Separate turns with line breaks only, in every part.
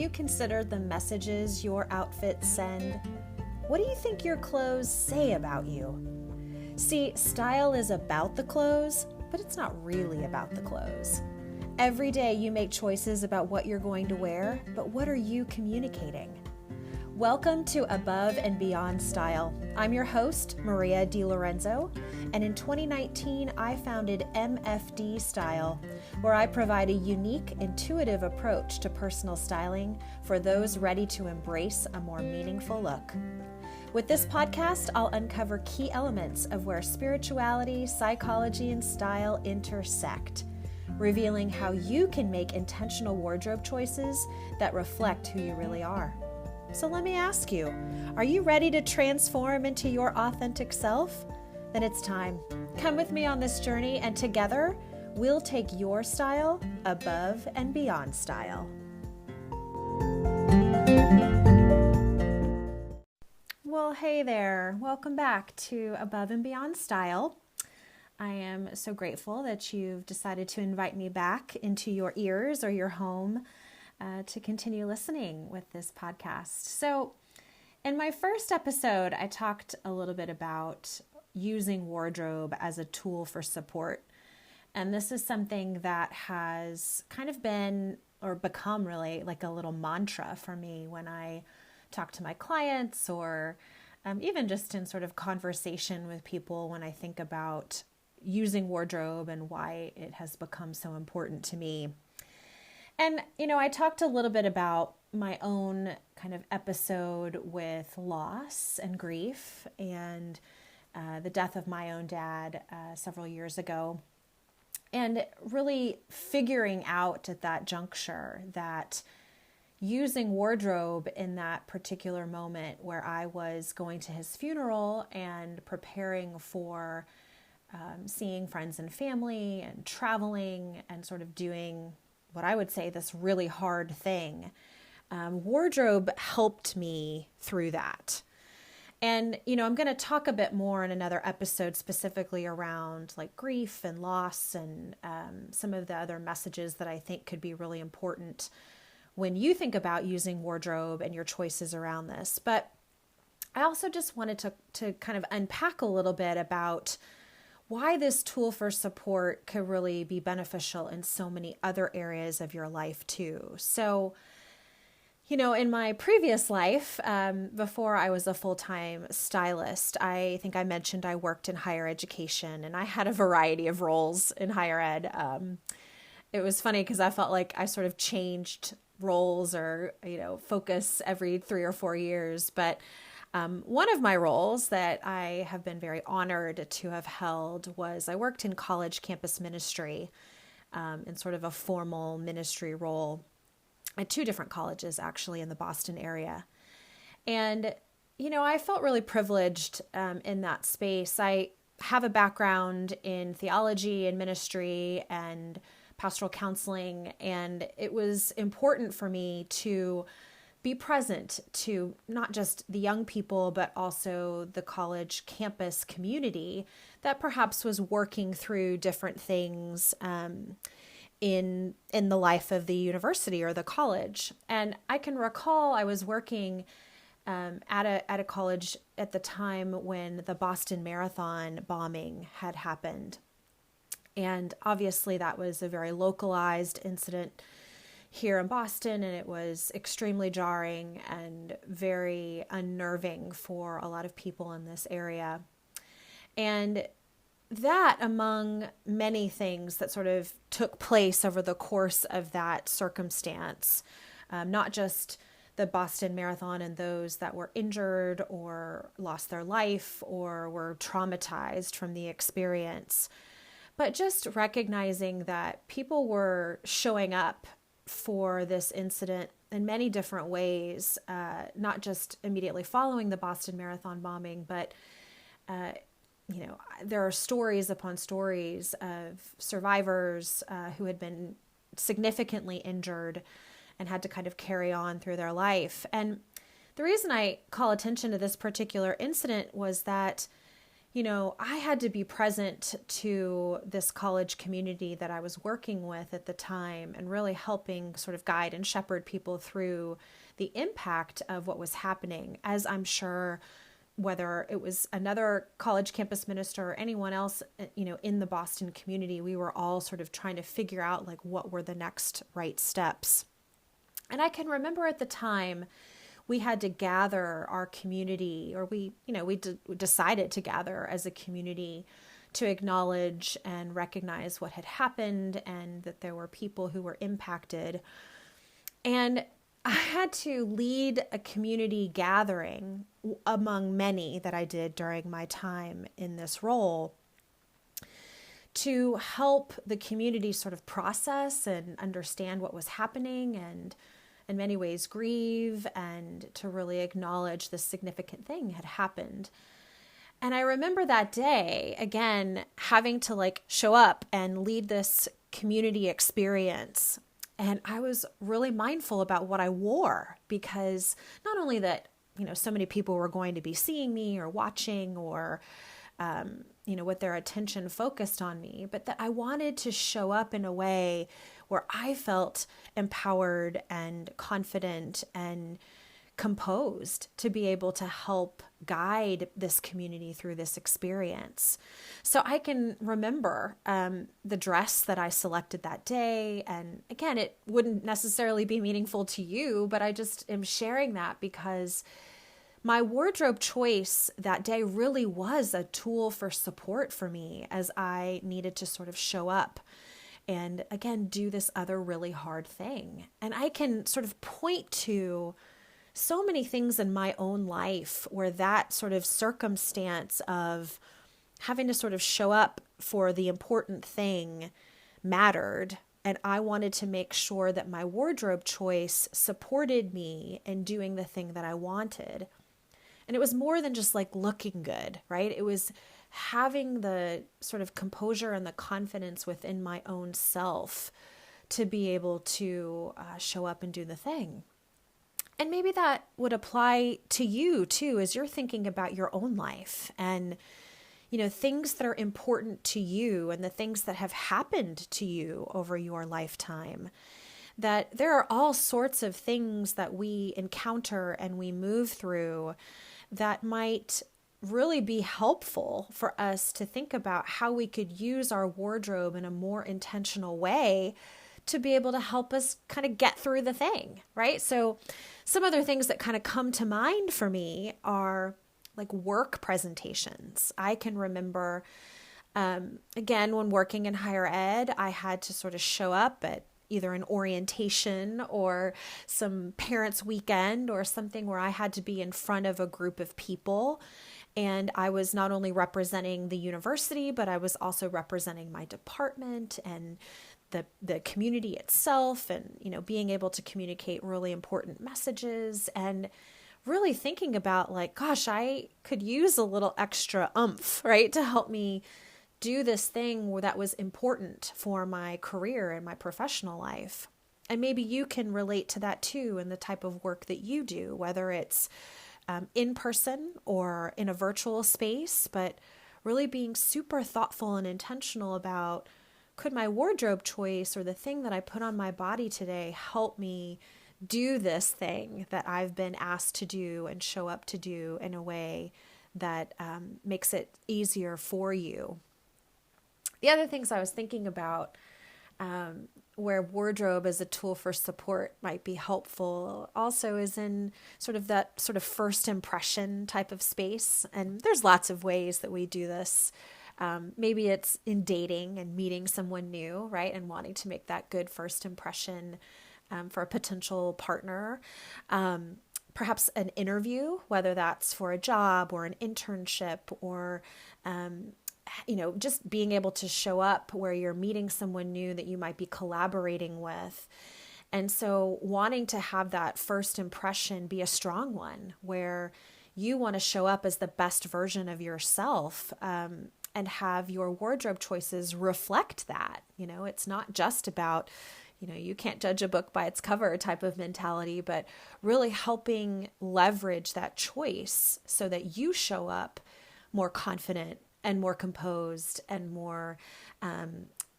you considered the messages your outfits send? What do you think your clothes say about you? See, style is about the clothes, but it's not really about the clothes. Every day you make choices about what you're going to wear, but what are you communicating? Welcome to Above and Beyond Style. I'm your host, Maria DiLorenzo, and in 2019, I founded MFD Style, where I provide a unique, intuitive approach to personal styling for those ready to embrace a more meaningful look. With this podcast, I'll uncover key elements of where spirituality, psychology, and style intersect, revealing how you can make intentional wardrobe choices that reflect who you really are. So let me ask you, are you ready to transform into your authentic self? Then it's time. Come with me on this journey, and together we'll take your style above and beyond style. Well, hey there. Welcome back to Above and Beyond Style. I am so grateful that you've decided to invite me back into your ears or your home to continue listening with this podcast. So in my first episode, I talked a little bit about using wardrobe as a tool for support. And this is something that has kind of been or become really like a little mantra for me when I talk to my clients or even just in sort of conversation with people when I think about using wardrobe and why it has become so important to me. And, I talked a little bit about my own kind of episode with loss and grief and the death of my own dad several years ago. And really figuring out at that juncture that using wardrobe in that particular moment where I was going to his funeral and preparing for seeing friends and family and traveling and sort of doing what I would say this really hard thing, wardrobe helped me through that. And, I'm going to talk a bit more in another episode specifically around like grief and loss and some of the other messages that I think could be really important when you think about using wardrobe and your choices around this. But I also just wanted to kind of unpack a little bit about why this tool for support could really be beneficial in so many other areas of your life too. So, in my previous life, before I was a full-time stylist, I think I mentioned I worked in higher education and I had a variety of roles in higher ed. It was funny because I felt like I sort of changed roles or, focus every 3 or 4 years. But one of my roles that I have been very honored to have held was I worked in college campus ministry in sort of a formal ministry role at 2 different colleges actually in the Boston area. And, I felt really privileged in that space. I have a background in theology and ministry and pastoral counseling, and it was important for me to be present to not just the young people, but also the college campus community that perhaps was working through different things in the life of the university or the college. And I can recall I was working at a college at the time when the Boston Marathon bombing had happened. And obviously that was a very localized incident here in Boston, and it was extremely jarring and very unnerving for a lot of people in this area. And that, among many things that sort of took place over the course of that circumstance, not just the Boston Marathon and those that were injured or lost their life or were traumatized from the experience, but just recognizing that people were showing up for this incident in many different ways, not just immediately following the Boston Marathon bombing, but, there are stories upon stories of survivors who had been significantly injured and had to kind of carry on through their life. And the reason I call attention to this particular incident was that, I had to be present to this college community that I was working with at the time and really helping sort of guide and shepherd people through the impact of what was happening, as I'm sure whether it was another college campus minister or anyone else, in the Boston community, we were all sort of trying to figure out like what were the next right steps. And I can remember at the time we had to gather our community, or we decided to gather as a community to acknowledge and recognize what had happened and that there were people who were impacted. And I had to lead a community gathering among many that I did during my time in this role to help the community sort of process and understand what was happening and in many ways grieve and to really acknowledge the significant thing had happened. And I remember that day, again, having to like show up and lead this community experience. And I was really mindful about what I wore, because not only that, so many people were going to be seeing me or watching or, with their attention focused on me, but that I wanted to show up in a way where I felt empowered and confident and composed to be able to help guide this community through this experience. So I can remember the dress that I selected that day. And again, it wouldn't necessarily be meaningful to you, but I just am sharing that because my wardrobe choice that day really was a tool for support for me as I needed to sort of show up and again, do this other really hard thing. And I can sort of point to so many things in my own life where that sort of circumstance of having to sort of show up for the important thing mattered. And I wanted to make sure that my wardrobe choice supported me in doing the thing that I wanted. And it was more than just like looking good, right? It was having the sort of composure and the confidence within my own self to be able to show up and do the thing. And maybe that would apply to you too, as you're thinking about your own life and, things that are important to you and the things that have happened to you over your lifetime. That there are all sorts of things that we encounter and we move through that might really be helpful for us to think about how we could use our wardrobe in a more intentional way to be able to help us kind of get through the thing, right? So some other things that kind of come to mind for me are like work presentations. I can remember, again, when working in higher ed, I had to sort of show up at either an orientation or some parents' weekend or something where I had to be in front of a group of people. And I was not only representing the university, but I was also representing my department and the community itself and, being able to communicate really important messages and really thinking about like, gosh, I could use a little extra oomph, right, to help me do this thing that was important for my career and my professional life. And maybe you can relate to that too in the type of work that you do, whether it's in person or in a virtual space, but really being super thoughtful and intentional about, could my wardrobe choice or the thing that I put on my body today help me do this thing that I've been asked to do and show up to do in a way that makes it easier for you. The other things I was thinking about where wardrobe as a tool for support might be helpful also is in sort of that sort of first impression type of space. And there's lots of ways that we do this. Maybe it's in dating and meeting someone new, right? And wanting to make that good first impression for a potential partner. Perhaps an interview, whether that's for a job or an internship or just being able to show up where you're meeting someone new that you might be collaborating with. And so wanting to have that first impression be a strong one where you want to show up as the best version of yourself and have your wardrobe choices reflect that. It's not just about, you can't judge a book by its cover type of mentality, but really helping leverage that choice so that you show up more confident and more composed and more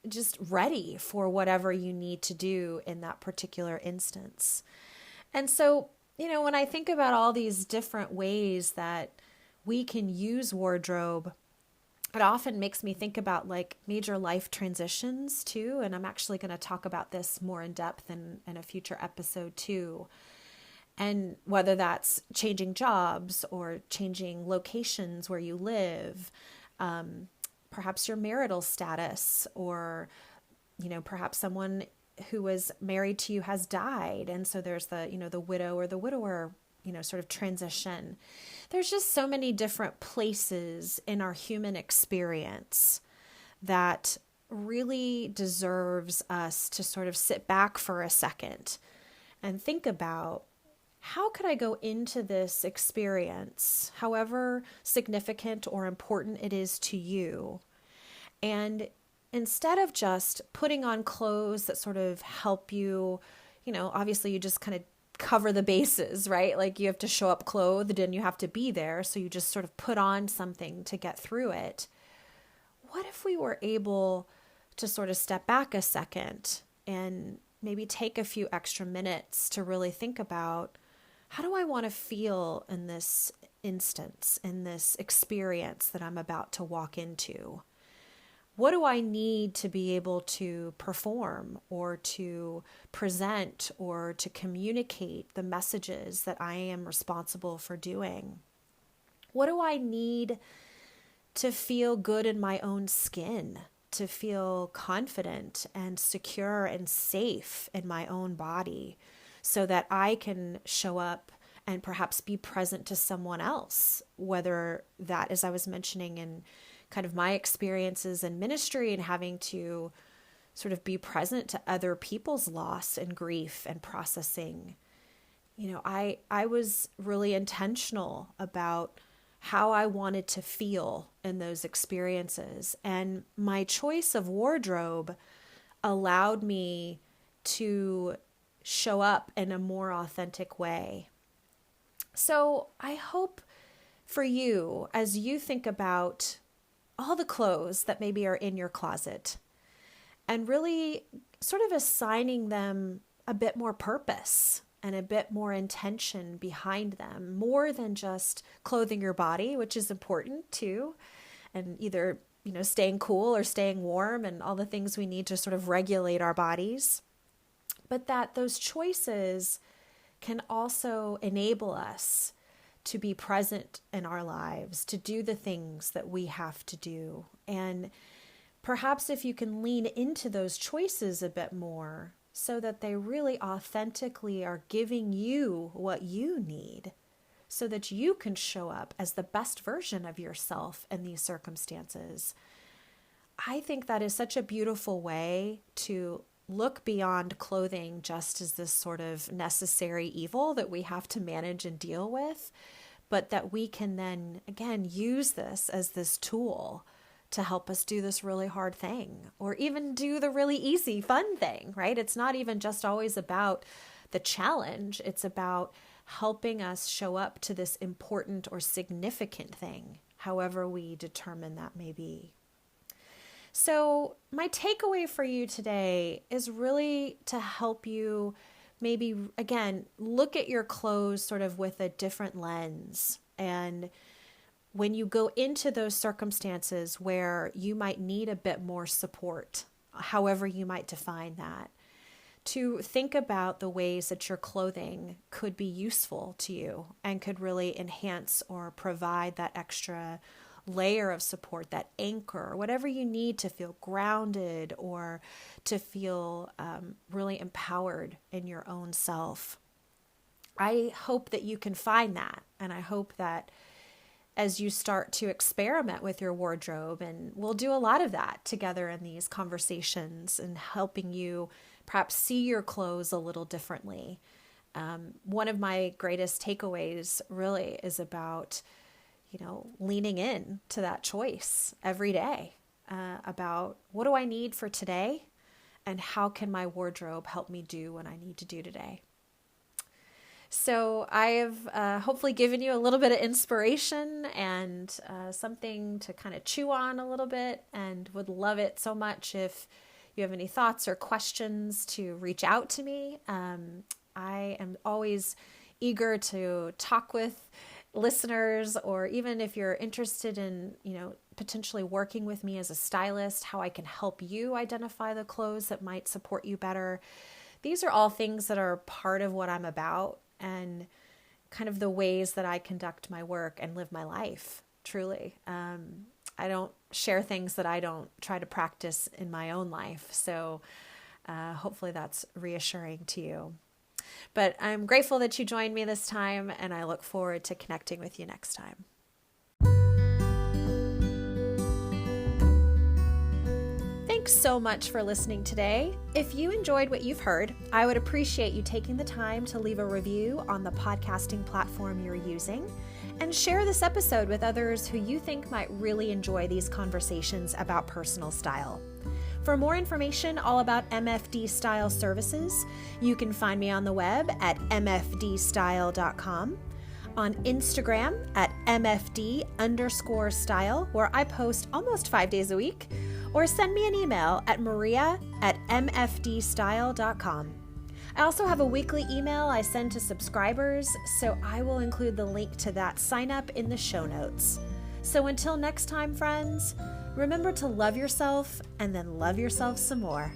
just ready for whatever you need to do in that particular instance. And so, when I think about all these different ways that we can use wardrobe, it often makes me think about like major life transitions too. And I'm actually going to talk about this more in depth in a future episode too. And whether that's changing jobs or changing locations where you live, perhaps your marital status, or, perhaps someone who was married to you has died. And so there's the widow or the widower, sort of transition. There's just so many different places in our human experience that really deserves us to sort of sit back for a second and think about, how could I go into this experience, however significant or important it is to you, and instead of just putting on clothes that sort of help you, obviously you just kind of cover the bases, right? Like you have to show up clothed and you have to be there. So you just sort of put on something to get through it. What if we were able to sort of step back a second and maybe take a few extra minutes to really think about, how do I want to feel in this instance, in this experience that I'm about to walk into? What do I need to be able to perform or to present or to communicate the messages that I am responsible for doing? What do I need to feel good in my own skin, to feel confident and secure and safe in my own body so that I can show up and perhaps be present to someone else, whether that, as I was mentioning in kind of my experiences in ministry and having to sort of be present to other people's loss and grief and processing. I was really intentional about how I wanted to feel in those experiences. And my choice of wardrobe allowed me to show up in a more authentic way. So I hope for you, as you think about all the clothes that maybe are in your closet, and really sort of assigning them a bit more purpose and a bit more intention behind them, more than just clothing your body, which is important too, and either, staying cool or staying warm and all the things we need to sort of regulate our bodies, but that those choices can also enable us to be present in our lives, to do the things that we have to do. And perhaps if you can lean into those choices a bit more so that they really authentically are giving you what you need so that you can show up as the best version of yourself in these circumstances. I think that is such a beautiful way to look beyond clothing just as this sort of necessary evil that we have to manage and deal with, but that we can then, again, use this as this tool to help us do this really hard thing, or even do the really easy, fun thing, right? It's not even just always about the challenge. It's about helping us show up to this important or significant thing, however we determine that may be. So my takeaway for you today is really to help you maybe, again, look at your clothes sort of with a different lens. And when you go into those circumstances where you might need a bit more support, however you might define that, to think about the ways that your clothing could be useful to you and could really enhance or provide that extra layer of support, that anchor, whatever you need to feel grounded or to feel really empowered in your own self. I hope that you can find that. And I hope that as you start to experiment with your wardrobe, and we'll do a lot of that together in these conversations and helping you perhaps see your clothes a little differently. One of my greatest takeaways really is about leaning in to that choice every day about what do I need for today and how can my wardrobe help me do what I need to do today. So I've hopefully given you a little bit of inspiration and something to kind of chew on a little bit, and would love it so much if you have any thoughts or questions to reach out to me. I am always eager to talk with listeners, or even if you're interested in, potentially working with me as a stylist, how I can help you identify the clothes that might support you better. These are all things that are part of what I'm about and kind of the ways that I conduct my work and live my life, truly. I don't share things that I don't try to practice in my own life. So hopefully that's reassuring to you. But I'm grateful that you joined me this time, and I look forward to connecting with you next time. Thanks so much for listening today. If you enjoyed what you've heard, I would appreciate you taking the time to leave a review on the podcasting platform you're using, and share this episode with others who you think might really enjoy these conversations about personal style. For more information all about MFD Style services, you can find me on the web at mfdstyle.com, on Instagram at mfd_style, where I post almost 5 days a week, or send me an email at maria@mfdstyle.com. I also have a weekly email I send to subscribers, so I will include the link to that sign up in the show notes. So until next time, friends, remember to love yourself and then love yourself some more.